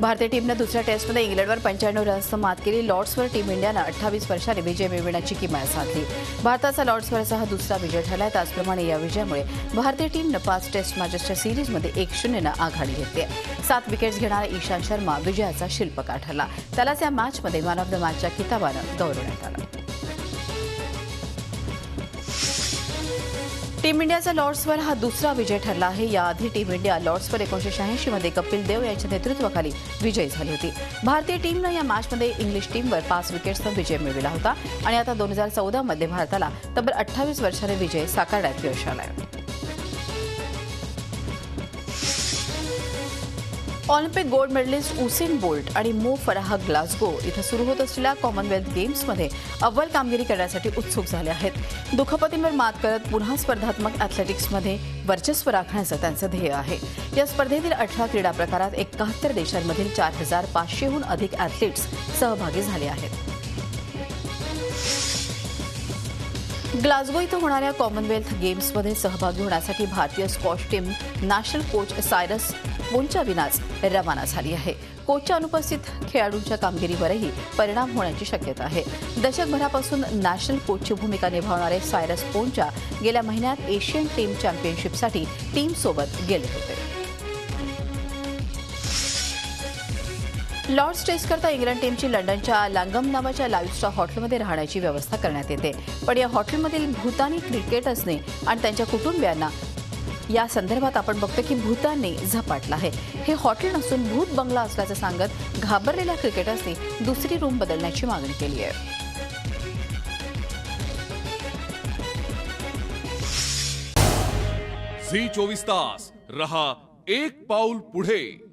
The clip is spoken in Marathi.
भारतीय टीमनं दुसऱ्या टेस्टमध्ये इंग्लंडवर 95 रन्सनं मात केली. लॉर्ड्सवर टीम इंडियानं 28 वर्षांनी विजय मिळविण्याची किमया साधली. भारताचा लॉर्ड्सवरचा हा दुसरा विजय ठरलाय. त्याचप्रमाणे या विजयामुळे भारतीय टीमनं 5 टेस्ट मॅचेसच्या सिरीजमध्ये 1-0नं आघाडी घेतली आहे. 7 विकेट्स घेणारा ईशांत शर्मा विजयाचा शिल्पकार ठरला. त्यालाच या मॅचमध्ये मॅन ऑफ द मॅचच्या खिताबानं गौरवण्यात आलं. टीम इंडियाचा लॉर्ड्सवर हा दुसरा विजय ठरला आहे. याआधी टीम इंडिया लॉर्ड्सवर 1986 मध्ये कपिल देव यांच्या नेतृत्वाखाली विजयी झाली होती. भारतीय टीमनं या मॅचमध्ये इंग्लिश टीमवर 5 विकेट्सचा विजय मिळविला होता आणि आता 2014 मध्ये भारताला तब्बल 28 वर्षांनी विजय साकारण्यात यश आलंय. Olympic gold medalist Usain Bolt आणि मो फराह ग्लासगो इथं सुरू होत असलेल्या कॉमनवेल्थ गेम्समध्ये अव्वल कामगिरी करण्यासाठी उत्सुक झाले आहेत. दुखापतींवर मात करत पुन्हा स्पर्धात्मक ॲथलेटिक्समध्ये वर्चस्व राखण्याचं त्यांचं ध्येय आहे. या स्पर्धेतील 18 क्रीडा प्रकारात 71 देशांमधील 4500हून अधिक ॲथलीट्स सहभागी झाले आहेत. ग्लासगो इथं होणाऱ्या कॉमनवेल्थ गेम्समध्ये सहभागी होण्यासाठी भारतीय squash team national coach Cyrus पोनच्या विनाच रवाना झाली आहे. कोचच्या अनुपस्थित खेळाडूंच्या कामगिरीवरही परिणाम होण्याची शक्यता आहे. दशकभरापासून नॅशनल कोचची भूमिका निभावणारे सायरस पोनच्या गेल्या महिन्यात एशियन टीम चॅम्पियनशिपसाठी टीमसोबत गेले होते. लॉर्ड्स टेस्टकरता इंग्लंड टीमची लंडनच्या लँगम नावाच्या लाईव्हस्टार हॉटेलमध्ये राहण्याची व्यवस्था करण्यात येते. पण या हॉटेलमधील भूतानी क्रिकेटर्सने आणि त्यांच्या कुटुंबियांना या संदर्भात आपण बघतो की भूतानने झपाटलं आहे. हे हॉटेल नसून भूत बंगला असल्याचं सांगत घाबरलेल्या क्रिकेटर्सनी दुसरी रूम बदलण्याची मागणी केली आहे. झी 24 तास रहा एक पाऊल पुढे.